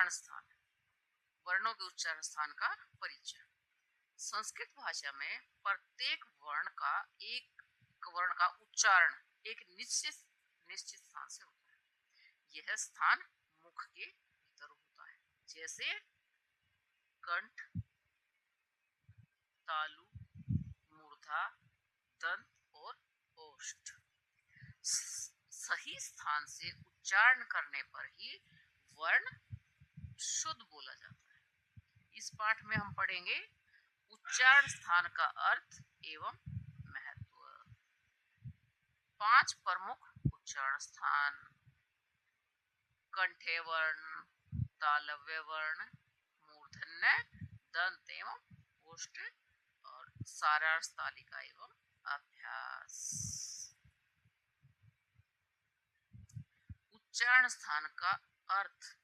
उच्चारण स्थान, वर्णों के उच्चारण स्थान का परिचय। संस्कृत भाषा में प्रत्येक वर्ण का उच्चारण एक निश्चित स्थान से होता है। यह स्थान मुख के भीतर होता है, जैसे कंठ, तालु, मूर्धा, दंत और ओष्ठ। सही स्थान से उच्चारण करने पर ही वर्ण शुद्ध बोला जाता है। इस पाठ में हम पढ़ेंगे उच्चारण स्थान का अर्थ एवं महत्व। 5 प्रमुख उच्चारण स्थान: कंठे वर्ण, तालव्य वर्ण, मूर्धन्य, दंत एवं ओष्ठ और सारांश तालिका एवं अभ्यास। उच्चारण स्थान का अर्थ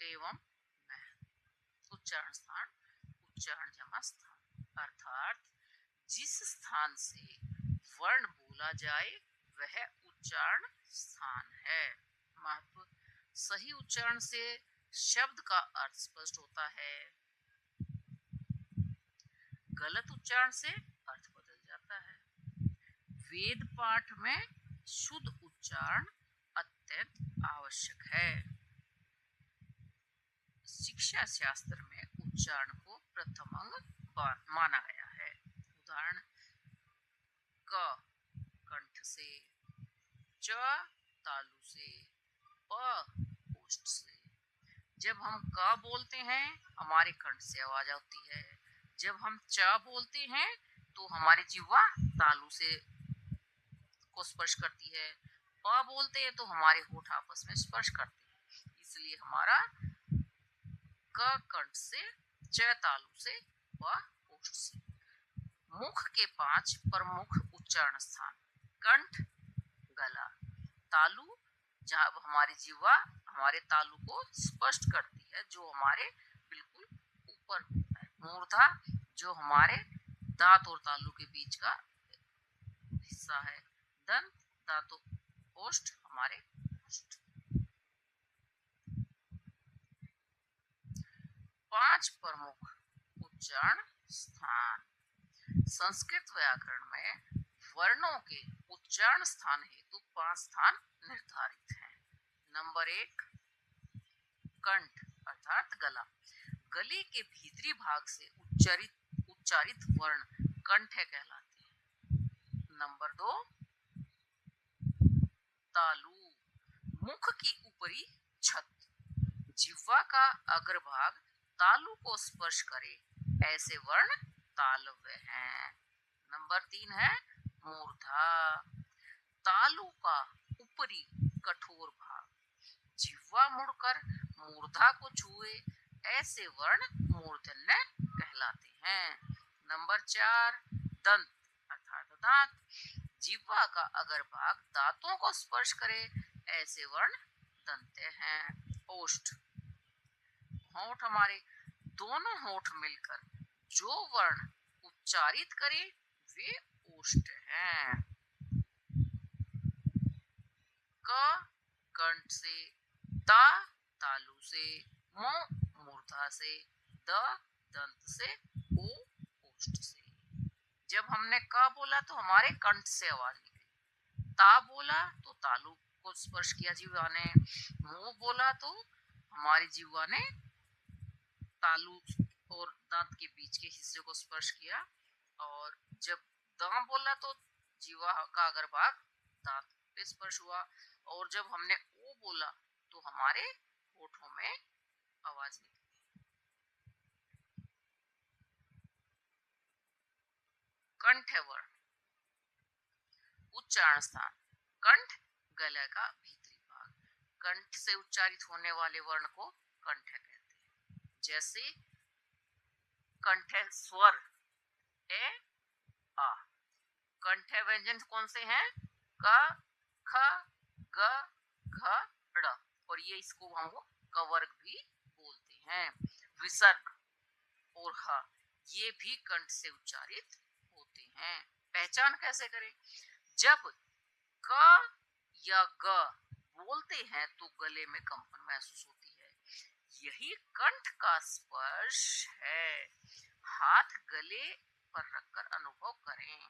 एवं महत्व। उच्चारण स्थान, उच्चारण जमा स्थान, अर्थात जिस स्थान से वर्ण बोला जाए वह उच्चारण स्थान है। महत्व: सही उच्चारण से शब्द का अर्थ स्पष्ट होता है, गलत उच्चारण से अर्थ बदल जाता है। वेद पाठ में शुद्ध उच्चारण अत्यंत आवश्यक है। शिक्षा शास्त्र में उच्चारण को प्रथम अंग माना गया है। उदाहरण: क कंठ से, च तालु से, प ओष्ठ से। जब हम क बोलते हैं हमारे कंठ से आवाज आती है, जब हम च बोलते हैं तो हमारी जिह्वा तालु से को स्पर्श करती है, प बोलते हैं तो हमारे होठ आपस में स्पर्श करते हैं। इसलिए हमारा क कंठ से, च तालु से, प ओष्ठ से। मुख के 5 प्रमुख उच्चारण स्थान: कंठ, गला, तालु जहाँ हमारी जिह्वा हमारे तालु को स्पर्श करती है, जो हमारे बिल्कुल ऊपर होता है, मूर्धा जो हमारे दांत और तालु के बीच का हिस्सा है, दंत दांत, ओष्ठ हमारे ओष्ठ। 5 प्रमुख उच्चारण स्थान। संस्कृत व्याकरण में वर्णों के उच्चारण स्थान हेतु 5 स्थान निर्धारित हैं। नंबर 1, कंठ अर्थात गला। गले के भीतरी भाग से उच्चारित वर्ण कंठ कहलाते हैं। नंबर 2, तालु, मुख की ऊपरी छत, जिह्वा का अग्रभाग तालु को स्पर्श करे ऐसे वर्ण तालव्य हैं। नंबर 3 है मूर्धा, तालु का ऊपरी कठोर भाग, जिह्वा मुड़कर मूर्धा को छुए ऐसे वर्ण मूर्धन्य कहलाते हैं। नंबर 4, दंत अर्थात दांत, जिह्वा का अग्रभाग दांतों को स्पर्श करे ऐसे वर्ण दंत्य हैं। ओष्ठ, होंठ हमारे दोनों होंठ मिलकर जो वर्ण उच्चारित करे वे ओष्ठ हैं। क कंठ से, ता तालु से, मो मूर्धा से, द दंत से, ओ ओष्ठ से। जब हमने क बोला तो हमारे कंठ से आवाज निकली, ता बोला तो तालु को स्पर्श किया जिह्वा ने, मो बोला तो हमारी जिह्वा ने तालु और दांत के बीच के हिस्से को स्पर्श किया, और जब द बोला तो जिह्वा का अग्रभाग दांत पे स्पर्श हुआ, और जब हमने ओ बोला तो हमारे होठों में आवाज निकली। कंठ वर्ण उच्चारण स्थान: कंठ गले का भीतरी भाग। कंठ से उच्चारित होने वाले वर्ण को कंठ कहते हैं। जैसे कंठ स्वर ए आ। कंठ व्यंजन कौन से हैं? क ख ग घ ड़, और ये इसको हम कवर्ग भी बोलते हैं। विसर्ग और ह ये भी कंठ से उच्चारित होते हैं। पहचान कैसे करें? जब क या ग बोलते हैं तो गले में कंपन महसूस होती है, यही कंठ का स्पर्श है। हाथ गले पर रखकर अनुभव करें।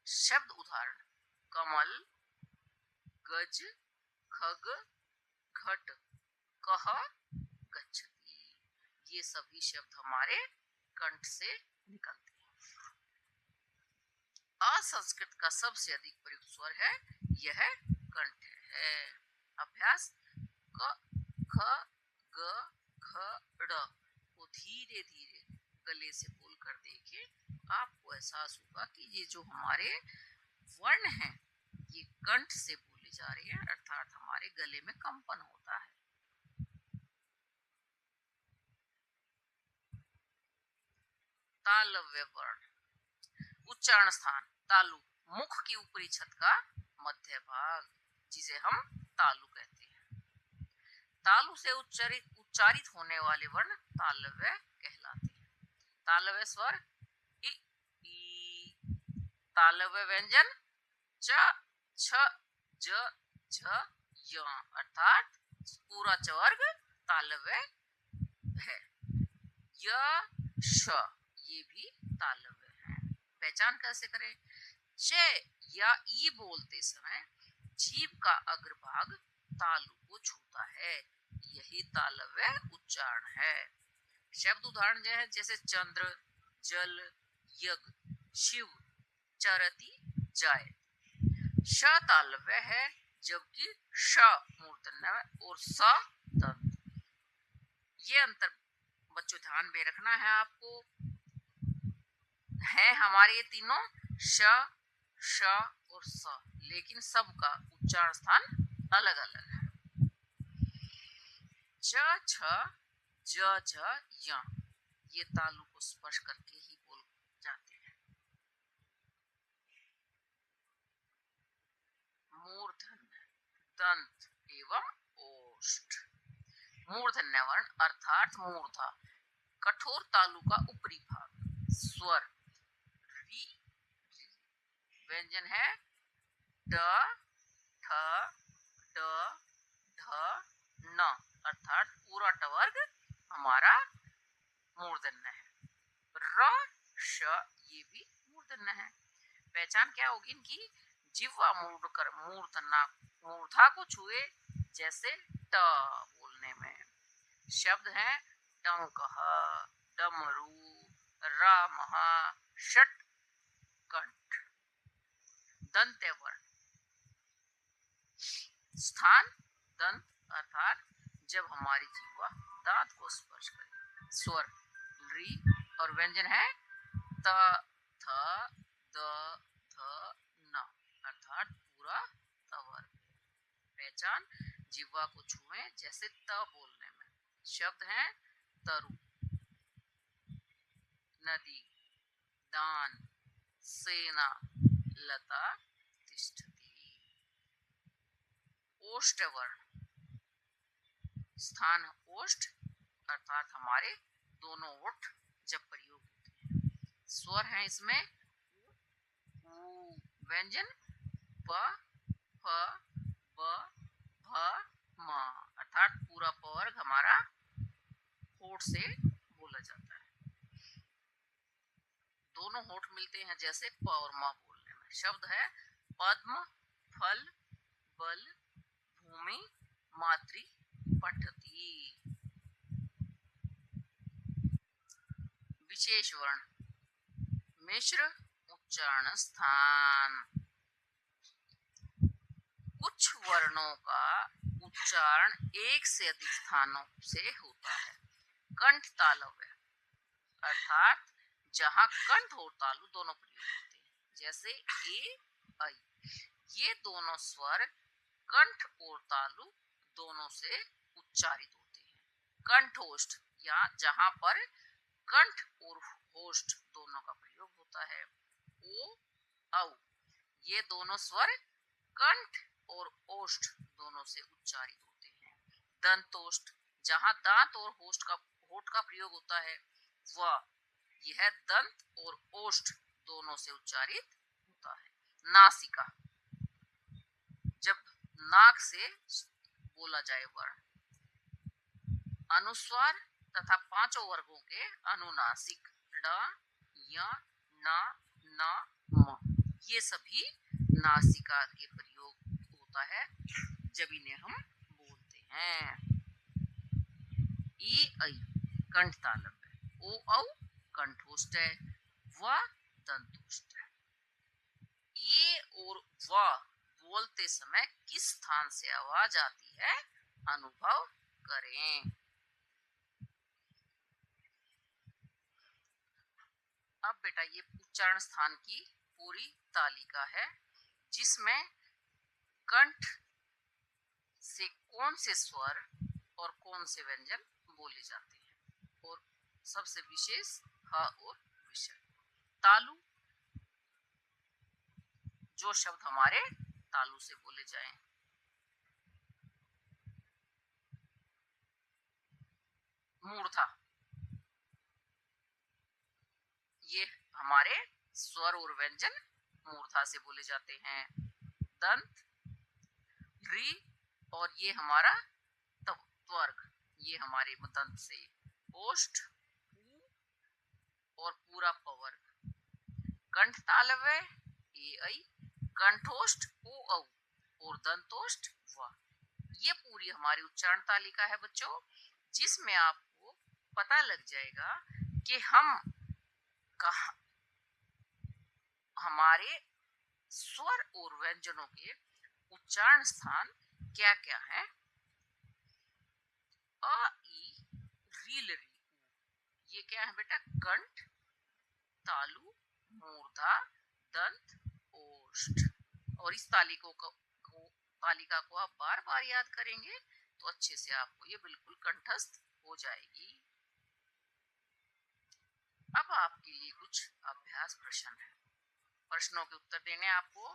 शब्द उदाहरण: कमल, गज, खग, घट, कह, गच्छति। ये सभी शब्द हमारे कंठ से निकलते हैं। असंस्कृत का सबसे अधिक प्रयुक्त स्वर है, यह कंठ है। अभ्यास: क, ख, ग, घ, ड़ को धीरे धीरे गले से बोलकर देखिए। आपको एहसास होगा कि ये जो हमारे वर्ण हैं ये कंठ से बोले जा रहे हैं, अर्थात हमारे गले में कंपन होता है। तालव्य वर्ण। उच्चारण स्थान: तालु, मुख की ऊपरी छत का मध्य भाग, जिसे हम तालु कहते हैं। तालु से उच्चारित होने वाले वर्ण तालव्य कहलाते हैं। तालव्य स्वर: इ, ई। तालव्य व्यंजन: च, छ, ज, झ, य, अर्थात पूरा चवर्ग तालव्य है। य, श ये भी तालव्य है। पहचान कैसे करें? च या ई बोलते समय जीभ का अग्रभाग तालु को छूता है, यही तालव्य उच्चारण है। शब्द उदाहरण जो है जैसे चंद्र, जल, यज्ञ, शिव, चरति, जाय। श तालव्य है जबकि श मूर्धन्य और स दंत। ये अंतर बच्चों ध्यान में रखना है आपको। है हमारे ये तीनों श, श और स, लेकिन सबका उच्चारण स्थान अलग अलग है। च, छ, ज, झ, य ये तालु को स्पर्श करके ही बोल जाते हैं। मूर्धन्य, दंत एवं ओष्ठ। मूर्धन्य वर्ण अर्थात मूर्धा, कठोर तालु का ऊपरी भाग। स्वर: री, व्यंजन है ट, ठ, ड, ढ, न, अर्थात पूरा टवर्ग हमारा मूर्धन्य है। र, श ये भी मूर्धन्य है। पहचान क्या होगी इनकी? जिह्वा मुड़कर मूर्धा को छुए जैसे ट बोलने में। शब्द हैं टंकः, डमरू, रामः, षट कंठ। दंत्य वर्ण। स्थान: दंत अर्थात जब हमारी जीवा दांत को स्पर्श करे। स्वर: री और व्यंजन है त, थ, द, ध, न, अर्थात पूरा तवर्ग। पहचान: जीवा को छुए जैसे त बोलने में। शब्द हैं तरु, नदी, दान, सेना, लता, तिष्ठति। ओष्ठ वर्ण। स्थान: ओष्ठ अर्थात हमारे दोनों ओठ जब प्रयोग होते हैं। स्वर हैं इसमें उ, व्यंजन प, फ, ब, भ, म, अर्थात पूरा पवर्ग हमारा होठ से बोला जाता है। दोनों होठ मिलते हैं जैसे प और म बोलने में। शब्द है पद्म, फल, बल, भूमि, मातृ, पठती। विशेष वर्ण। मिश्र उच्चारण स्थान। कुछ वर्णों का उच्चारण एक से अधिक स्थानों से होता है। कंठ तालव्य अर्थात जहां कंठ और तालु दोनों प्रयोग होते हैं, जैसे ए, ऐ। ये दोनों स्वर कंठ और तालु दोनों से उच्चारित होते हैं। कंठोष्ठ या जहां पर कंठ और होष्ठ दोनों का प्रयोग होता है। ओ, औ ये दोनों स्वर कंठ और ओष्ठ दोनों से उच्चारित होते हैं। दंतोष्ठ जहां दांत और होठ का प्रयोग होता है, वह यह दंत और ओष्ठ दोनों से उच्चारित होता है। नासिका जब नाक से बोला जाए वर्ण। अनुस्वार तथा पांचों वर्गों के अनुनासिक ड, य, न, न, म, ये सभी नासिका के प्रयोग होता है जब इन्हें हम बोलते हैं। ई ऐ कंठ तालव्य है, ओ औ कंठोष्ठ है, व दंतोष्ठ है। ये और व बोलते समय किस स्थान से आवाज आती है अनुभव करें। अब बेटा ये उच्चारण स्थान की पूरी तालिका है जिसमें कंठ से कौन से स्वर और कौन से व्यंजन बोले जाते हैं, और सबसे विशेष ह और विषय। तालु, जो शब्द हमारे तालु से बोले जाएं। मूर्धा, ये हमारे स्वर और व्यंजन मूर्धा से बोले जाते हैं। दंत, री, और ये हमारा त्वर्ग, ये हमारे दंत से। ओष्ठ, और पूरा पवर्ग। कंठ तालव्य ए ऐ, कंठोष्ठ ओ औ, और दंतोष्ठ व। ये पूरी हमारी उच्चारण तालिका है बच्चों, जिसमें आपको पता लग जाएगा कि हम कहा हमारे स्वर और व्यंजनों के उच्चारण स्थान क्या क्या है। अ, ई, रील, री, ये क्या है बेटा? कंठ, तालु, मूर्धा, दंत, ओष्ठ। और इस तालिका को आप बार बार याद करेंगे तो अच्छे से आपको ये बिल्कुल कंठस्थ हो जाएगी। अब आपके लिए कुछ अभ्यास प्रश्न है। प्रश्नों के उत्तर देने आपको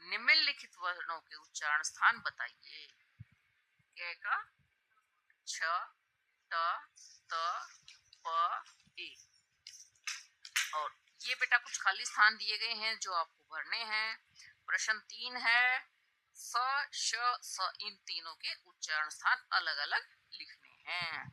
निम्नलिखित वर्णों के उच्चारण स्थान बताइए। क का, छ, ट, त, प, ए। और ये बेटा कुछ खाली स्थान दिए गए हैं जो आपको भरने हैं। प्रश्न 3 है, स, श, स, इन तीनों के उच्चारण स्थान अलग अलग लिखने हैं।